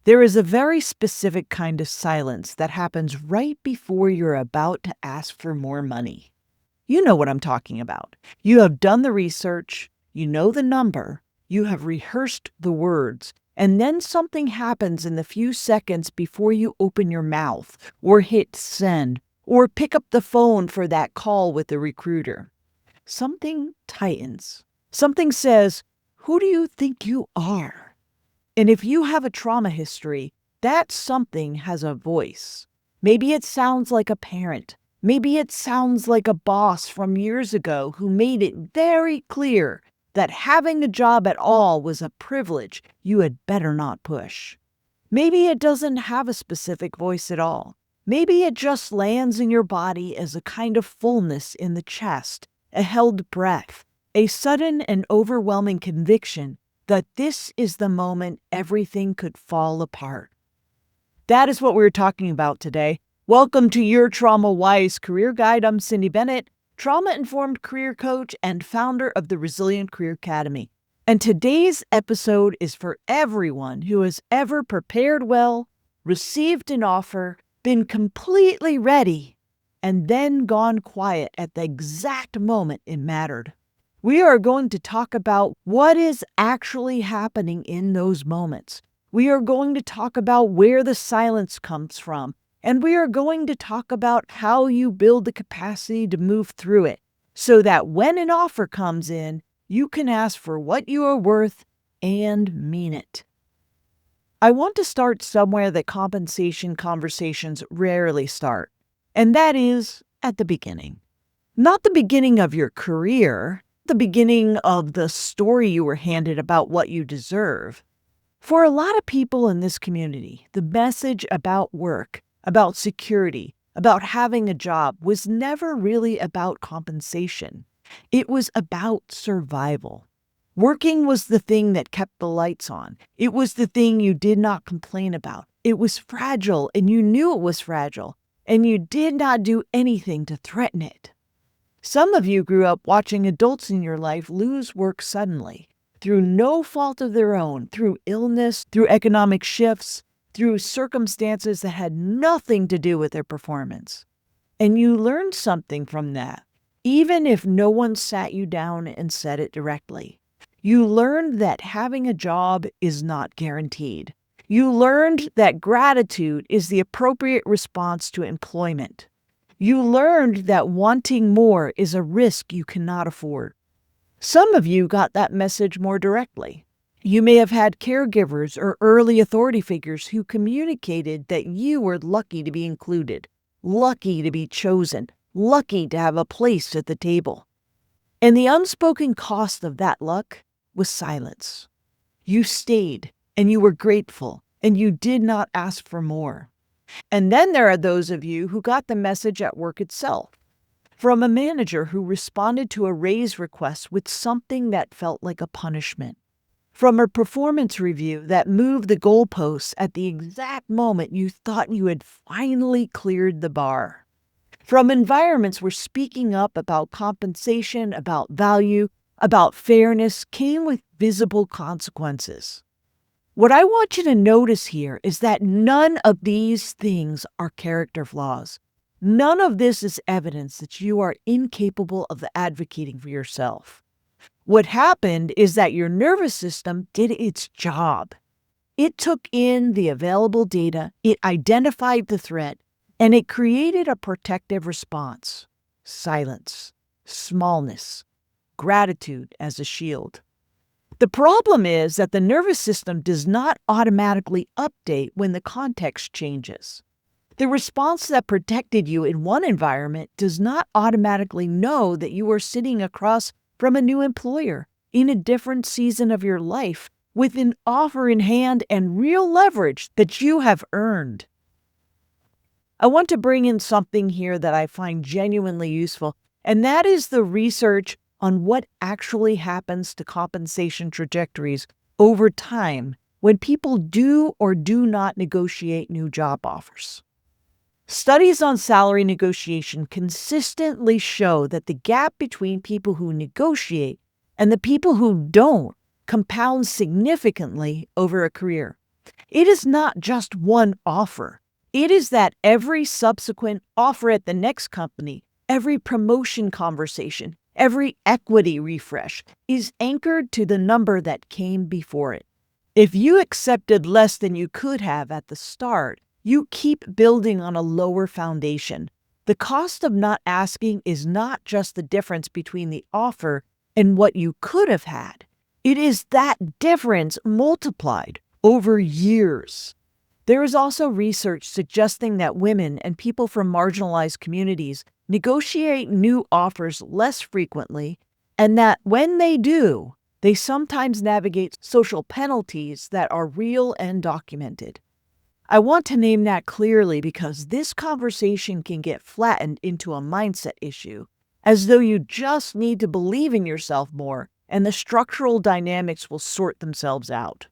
There is a very specific kind of silence that happens right before you're about to ask for more money. You know what I'm talking about. You have done the research, you know the number, you have rehearsed the words, and then something happens in the few seconds before you open your mouth, or hit send, or pick up the phone for that call with the recruiter. Something tightens. Something says, "Who do you think you are?" And if you have a trauma history, that something has a voice. Maybe it sounds like a parent. Maybe it sounds like a boss from years ago who made it very clear that having a job at all was a privilege you had better not push. Maybe it doesn't have a specific voice at all. Maybe it just lands in your body as a kind of fullness in the chest, a held breath, a sudden and overwhelming conviction that this is the moment everything could fall apart. That is what we're talking about today. Welcome to Your Trauma Wise Career Guide. I'm Cyndi Bennett, trauma-informed career coach and founder of the Resilient Career Academy. And today's episode is for everyone who has ever prepared well, received an offer, been completely ready, and then gone quiet at the exact moment it mattered. We are going to talk about what is actually happening in those moments. We are going to talk about where the silence comes from, and we are going to talk about how you build the capacity to move through it so that when an offer comes in, you can ask for what you are worth and mean it. I want to start somewhere that compensation conversations rarely start, and that is at the beginning. Not the beginning of your career, the beginning of the story you were handed about what you deserve. For a lot of people in this community, the message about work, about security, about having a job was never really about compensation. It was about survival. Working was the thing that kept the lights on. It was the thing you did not complain about. It was fragile, and you knew it was fragile, and you did not do anything to threaten it. Some of you grew up watching adults in your life lose work suddenly, through no fault of their own, through illness, through economic shifts, through circumstances that had nothing to do with their performance. And you learned something from that, even if no one sat you down and said it directly. You learned that having a job is not guaranteed. You learned that gratitude is the appropriate response to employment. You learned that wanting more is a risk you cannot afford. Some of you got that message more directly. You may have had caregivers or early authority figures who communicated that you were lucky to be included, lucky to be chosen, lucky to have a place at the table. And the unspoken cost of that luck was silence. You stayed, and you were grateful, and you did not ask for more. And then there are those of you who got the message at work itself, from a manager who responded to a raise request with something that felt like a punishment, from a performance review that moved the goalposts at the exact moment you thought you had finally cleared the bar, from environments where speaking up about compensation, about value, about fairness came with visible consequences. What I want you to notice here is that none of these things are character flaws. None of this is evidence that you are incapable of advocating for yourself. What happened is that your nervous system did its job. It took in the available data, it identified the threat, and it created a protective response. Silence, smallness, gratitude as a shield. The problem is that the nervous system does not automatically update when the context changes. The response that protected you in one environment does not automatically know that you are sitting across from a new employer in a different season of your life with an offer in hand and real leverage that you have earned. I want to bring in something here that I find genuinely useful, and that is the research on what actually happens to compensation trajectories over time when people do or do not negotiate new job offers. Studies on salary negotiation consistently show that the gap between people who negotiate and the people who don't compounds significantly over a career. It is not just one offer. It is that every subsequent offer at the next company, every promotion conversation, every equity refresh is anchored to the number that came before it. If you accepted less than you could have at the start, you keep building on a lower foundation. The cost of not asking is not just the difference between the offer and what you could have had. It is that difference multiplied over years. There is also research suggesting that women and people from marginalized communities negotiate new offers less frequently, and that when they do, they sometimes navigate social penalties that are real and documented. I want to name that clearly because this conversation can get flattened into a mindset issue, as though you just need to believe in yourself more and the structural dynamics will sort themselves out.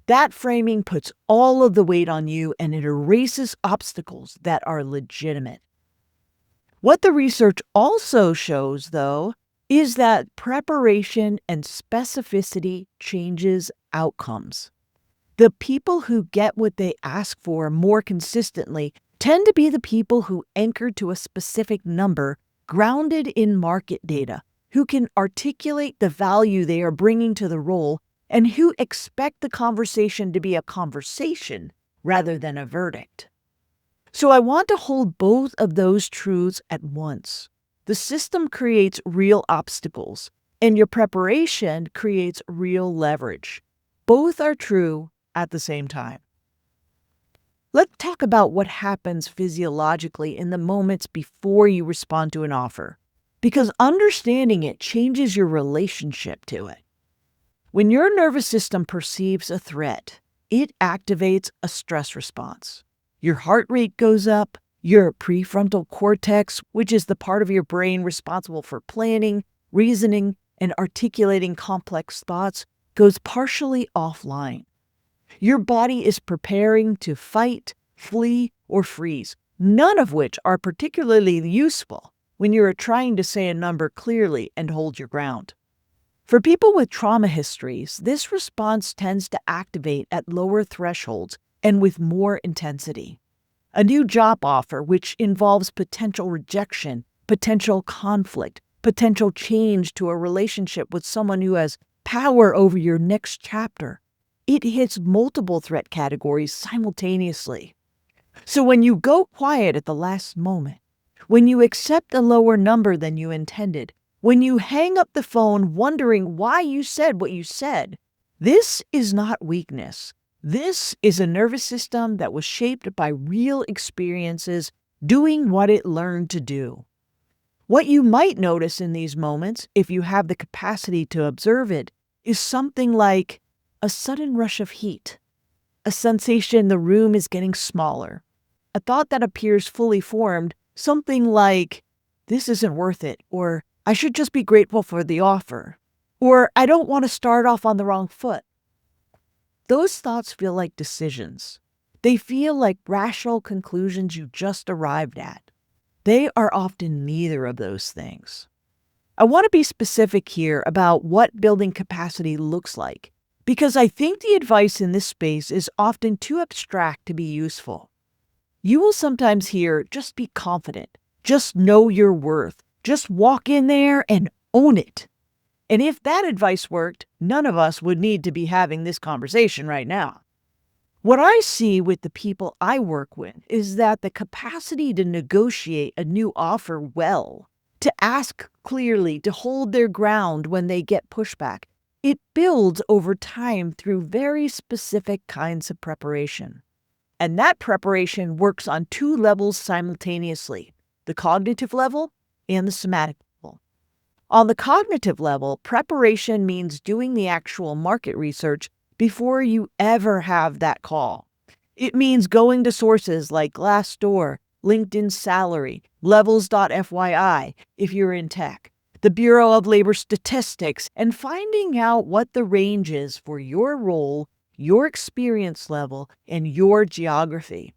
That framing puts all of the weight on you and it erases obstacles that are legitimate. What the research also shows, though, is that preparation and specificity changes outcomes. The people who get what they ask for more consistently tend to be the people who anchor to a specific number grounded in market data, who can articulate the value they are bringing to the role, and who expect the conversation to be a conversation rather than a verdict. So I want to hold both of those truths at once. The system creates real obstacles, and your preparation creates real leverage. Both are true at the same time. Let's talk about what happens physiologically in the moments before you respond to an offer, because understanding it changes your relationship to it. When your nervous system perceives a threat, it activates a stress response. Your heart rate goes up, your prefrontal cortex, which is the part of your brain responsible for planning, reasoning, and articulating complex thoughts, goes partially offline. Your body is preparing to fight, flee, or freeze, none of which are particularly useful when you are trying to say a number clearly and hold your ground. For people with trauma histories, this response tends to activate at lower thresholds and with more intensity. A new job offer, which involves potential rejection, potential conflict, potential change to a relationship with someone who has power over your next chapter, it hits multiple threat categories simultaneously. So when you go quiet at the last moment, when you accept a lower number than you intended, when you hang up the phone wondering why you said what you said, this is not weakness. This is a nervous system that was shaped by real experiences doing what it learned to do. What you might notice in these moments, if you have the capacity to observe it, is something like a sudden rush of heat, a sensation the room is getting smaller, a thought that appears fully formed, something like, this isn't worth it, or I should just be grateful for the offer, or I don't want to start off on the wrong foot. Those thoughts feel like decisions. They feel like rational conclusions you just arrived at. They are often neither of those things. I want to be specific here about what building capacity looks like, because I think the advice in this space is often too abstract to be useful. You will sometimes hear, just be confident, just know your worth, just walk in there and own it. And if that advice worked, none of us would need to be having this conversation right now. What I see with the people I work with is that the capacity to negotiate a new offer well, to ask clearly, to hold their ground when they get pushback, it builds over time through very specific kinds of preparation. And that preparation works on two levels simultaneously, the cognitive level and the somatic level. On the cognitive level, preparation means doing the actual market research before you ever have that call. It means going to sources like Glassdoor, LinkedIn Salary, Levels.fyi if you're in tech, the Bureau of Labor Statistics, and finding out what the range is for your role, your experience level, and your geography.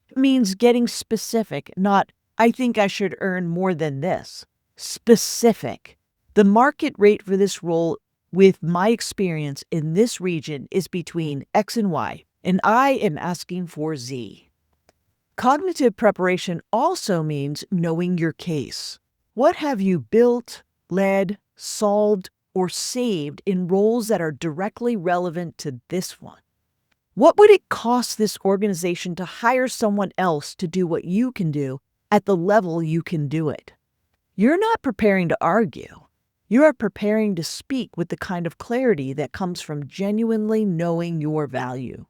It means getting specific, not, I think I should earn more than this. Specific. The market rate for this role with my experience in this region is between X and Y. and I am asking for Z. Cognitive preparation also means knowing your case. What have you built, led, solved, or saved in roles that are directly relevant to this one? What would it cost this organization to hire someone else to do what you can do at the level you can do it? You're not preparing to argue. You are preparing to speak with the kind of clarity that comes from genuinely knowing your value.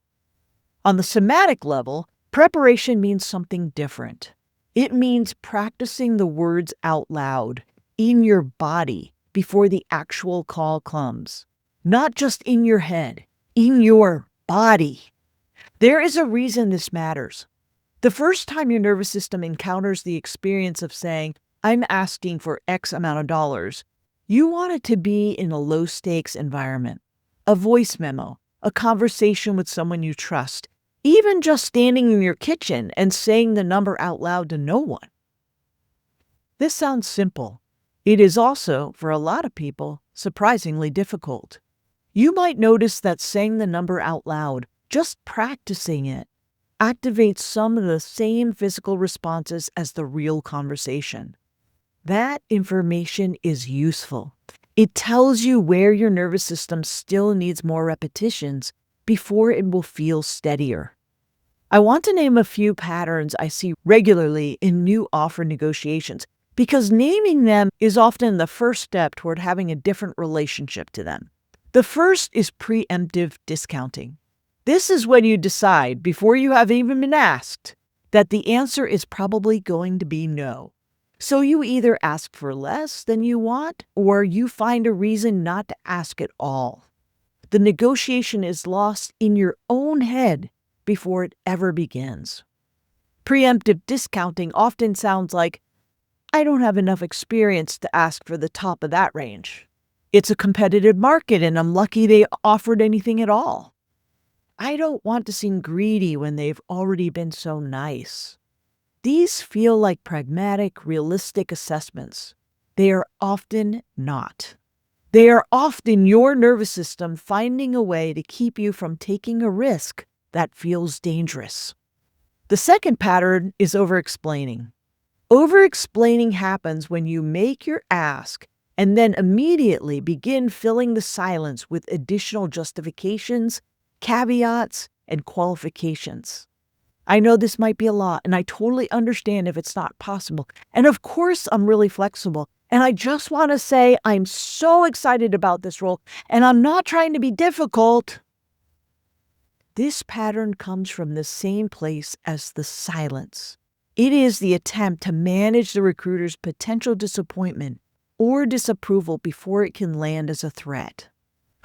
On the somatic level, preparation means something different. It means practicing the words out loud, in your body, before the actual call comes. Not just in your head, in your body. There is a reason this matters. The first time your nervous system encounters the experience of saying, I'm asking for X amount of dollars, you want it to be in a low-stakes environment, a voice memo, a conversation with someone you trust, even just standing in your kitchen and saying the number out loud to no one. This sounds simple. It is also, for a lot of people, surprisingly difficult. You might notice that saying the number out loud, just practicing it, activates some of the same physical responses as the real conversation. That information is useful. It tells you where your nervous system still needs more repetitions before it will feel steadier. I want to name a few patterns I see regularly in new offer negotiations because naming them is often the first step toward having a different relationship to them. The first is preemptive discounting. This is when you decide, before you have even been asked, that the answer is probably going to be no. So you either ask for less than you want, or you find a reason not to ask at all. The negotiation is lost in your own head before it ever begins. Preemptive discounting often sounds like, I don't have enough experience to ask for the top of that range. It's a competitive market and I'm lucky they offered anything at all. I don't want to seem greedy when they've already been so nice. These feel like pragmatic, realistic assessments. They are often not. They are often your nervous system finding a way to keep you from taking a risk that feels dangerous. The second pattern is over-explaining. Over-explaining happens when you make your ask and then immediately begin filling the silence with additional justifications, caveats, and qualifications. I know this might be a lot, and I totally understand if it's not possible. And of course, I'm really flexible. And I just want to say I'm so excited about this role, and I'm not trying to be difficult. This pattern comes from the same place as the silence. It is the attempt to manage the recruiter's potential disappointment or disapproval before it can land as a threat.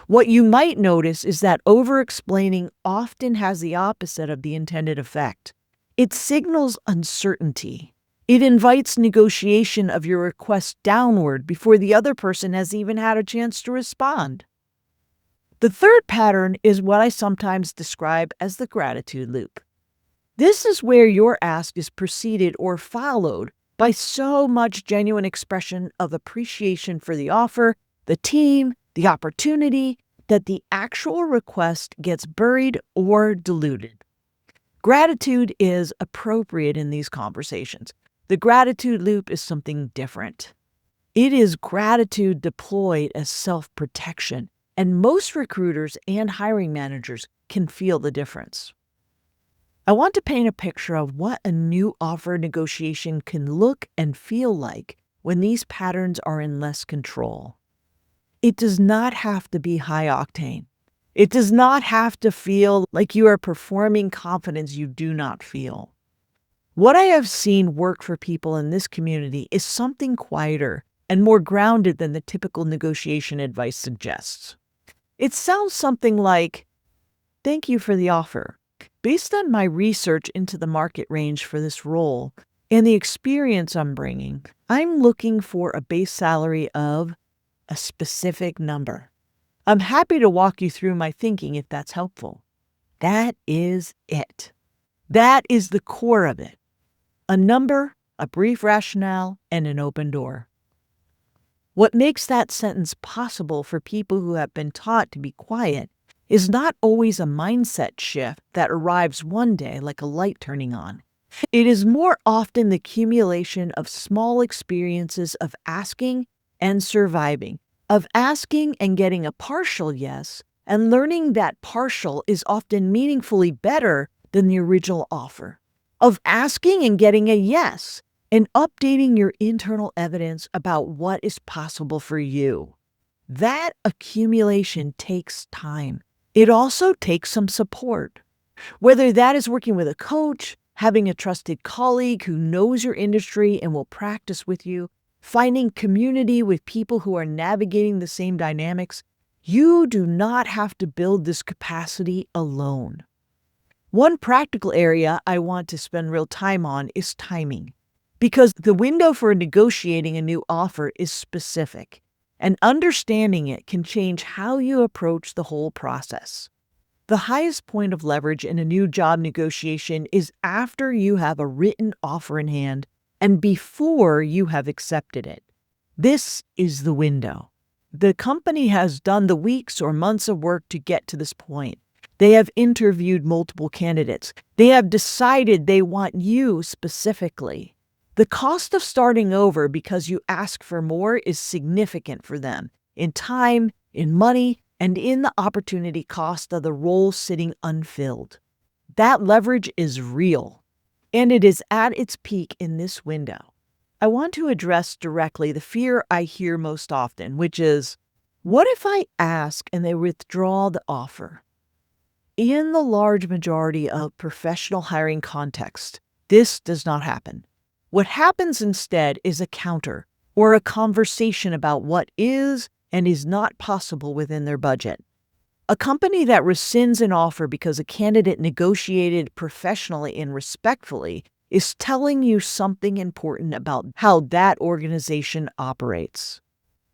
What you might notice is that over-explaining often has the opposite of the intended effect. It signals uncertainty. It invites negotiation of your request downward before the other person has even had a chance to respond. The third pattern is what I sometimes describe as the gratitude loop. This is where your ask is preceded or followed by so much genuine expression of appreciation for the offer, the team, the opportunity, that the actual request gets buried or diluted. Gratitude is appropriate in these conversations. The gratitude loop is something different. It is gratitude deployed as self-protection, and most recruiters and hiring managers can feel the difference. I want to paint a picture of what a new offer negotiation can look and feel like when these patterns are in less control. It does not have to be high octane. It does not have to feel like you are performing confidence you do not feel. What I have seen work for people in this community is something quieter and more grounded than the typical negotiation advice suggests. It sounds something like, thank you for the offer. Based on my research into the market range for this role and the experience I'm bringing, I'm looking for a base salary of a specific number. I'm happy to walk you through my thinking if that's helpful. That is it. That is the core of it. A number, a brief rationale, and an open door. What makes that sentence possible for people who have been taught to be quiet is not always a mindset shift that arrives one day like a light turning on. It is more often the accumulation of small experiences of asking and surviving, of asking and getting a partial yes, and learning that partial is often meaningfully better than the original offer, of asking and getting a yes, and updating your internal evidence about what is possible for you. That accumulation takes time. It also takes some support. Whether that is working with a coach, having a trusted colleague who knows your industry and will practice with you, finding community with people who are navigating the same dynamics, you do not have to build this capacity alone. One practical area I want to spend real time on is timing, because the window for negotiating a new offer is specific, and understanding it can change how you approach the whole process. The highest point of leverage in a new job negotiation is after you have a written offer in hand and before you have accepted it. This is the window. The company has done the weeks or months of work to get to this point. They have interviewed multiple candidates. They have decided they want you specifically. The cost of starting over because you ask for more is significant for them in time, in money, and in the opportunity cost of the role sitting unfilled. That leverage is real, and it is at its peak in this window. I want to address directly the fear I hear most often, which is, what if I ask and they withdraw the offer? In the large majority of professional hiring contexts, this does not happen. What happens instead is a counter or a conversation about what is and is not possible within their budget. A company that rescinds an offer because a candidate negotiated professionally and respectfully is telling you something important about how that organization operates.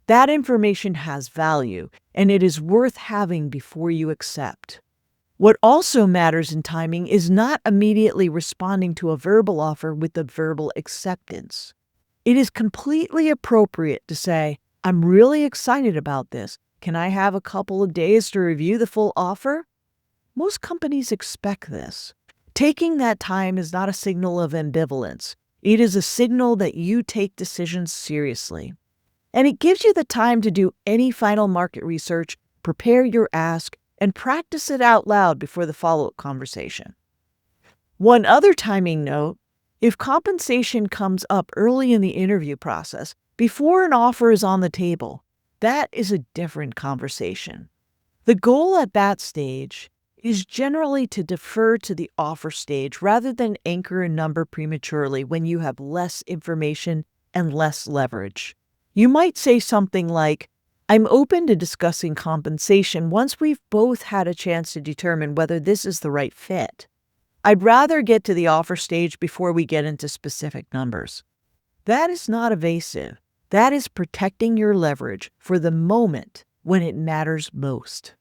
That information has value, and it is worth having before you accept. What also matters in timing is not immediately responding to a verbal offer with a verbal acceptance. It is completely appropriate to say, I'm really excited about this. Can I have a couple of days to review the full offer? Most companies expect this. Taking that time is not a signal of ambivalence. It is a signal that you take decisions seriously. And it gives you the time to do any final market research, prepare your ask, and practice it out loud before the follow-up conversation. One other timing note, if compensation comes up early in the interview process, before an offer is on the table, that is a different conversation. The goal at that stage is generally to defer to the offer stage rather than anchor a number prematurely when you have less information and less leverage. You might say something like, I'm open to discussing compensation once we've both had a chance to determine whether this is the right fit. I'd rather get to the offer stage before we get into specific numbers. That is not evasive. That is protecting your leverage for the moment when it matters most.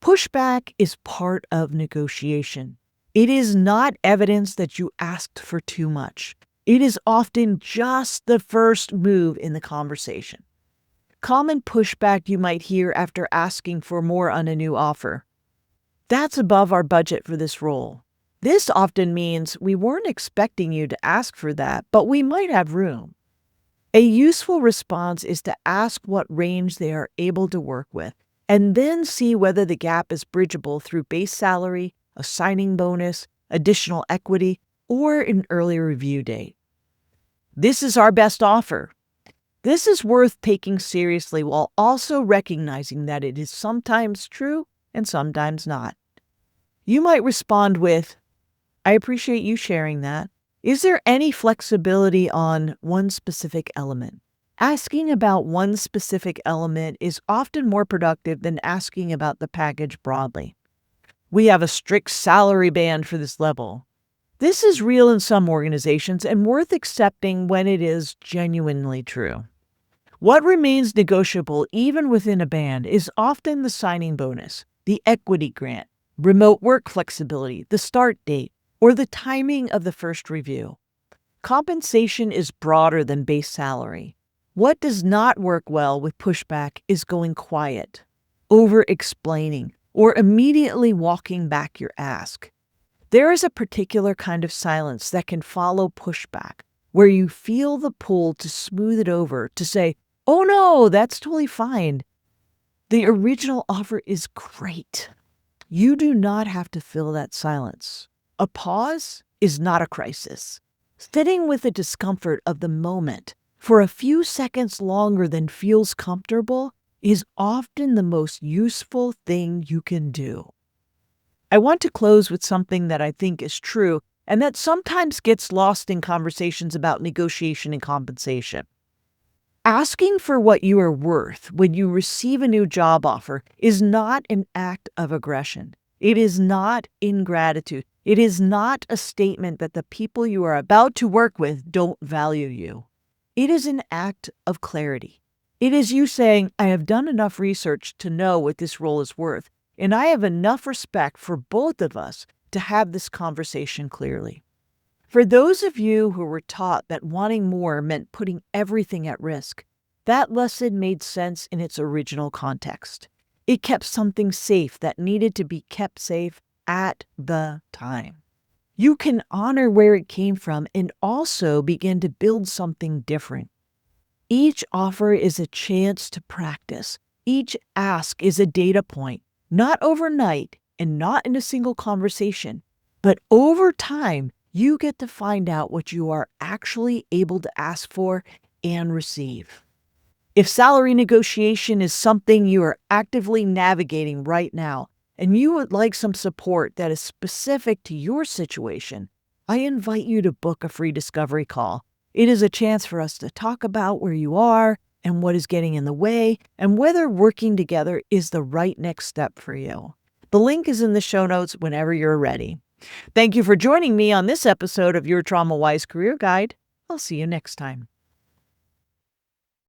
Pushback is part of negotiation. It is not evidence that you asked for too much. It is often just the first move in the conversation. Common pushback you might hear after asking for more on a new offer. That's above our budget for this role. This often means we weren't expecting you to ask for that, but we might have room. A useful response is to ask what range they are able to work with, and then see whether the gap is bridgeable through base salary, a signing bonus, additional equity, or an early review date. This is our best offer. This is worth taking seriously while also recognizing that it is sometimes true and sometimes not. You might respond with, I appreciate you sharing that. Is there any flexibility on one specific element? Asking about one specific element is often more productive than asking about the package broadly. We have a strict salary band for this level. This is real in some organizations and worth accepting when it is genuinely true. What remains negotiable even within a band is often the signing bonus, the equity grant, remote work flexibility, the start date, or the timing of the first review. Compensation is broader than base salary. What does not work well with pushback is going quiet, over-explaining, or immediately walking back your ask. There is a particular kind of silence that can follow pushback, where you feel the pull to smooth it over, to say, "Oh no, that's totally fine." The original offer is great. You do not have to fill that silence. A pause is not a crisis. Sitting with the discomfort of the moment for a few seconds longer than feels comfortable is often the most useful thing you can do. I want to close with something that I think is true and that sometimes gets lost in conversations about negotiation and compensation. Asking for what you are worth when you receive a new job offer is not an act of aggression. It is not ingratitude. It is not a statement that the people you are about to work with don't value you. It is an act of clarity. It is you saying, "I have done enough research to know what this role is worth, and I have enough respect for both of us to have this conversation clearly." For those of you who were taught that wanting more meant putting everything at risk, that lesson made sense in its original context. It kept something safe that needed to be kept safe at the time. You can honor where it came from and also begin to build something different. Each offer is a chance to practice. Each ask is a data point, not overnight and not in a single conversation, but over time, you get to find out what you are actually able to ask for and receive. If salary negotiation is something you are actively navigating right now, and you would like some support that is specific to your situation, I invite you to book a free discovery call. It is a chance for us to talk about where you are and what is getting in the way, and whether working together is the right next step for you. The link is in the show notes whenever you're ready. Thank you for joining me on this episode of Your Trauma Wise Career Guide. I'll see you next time.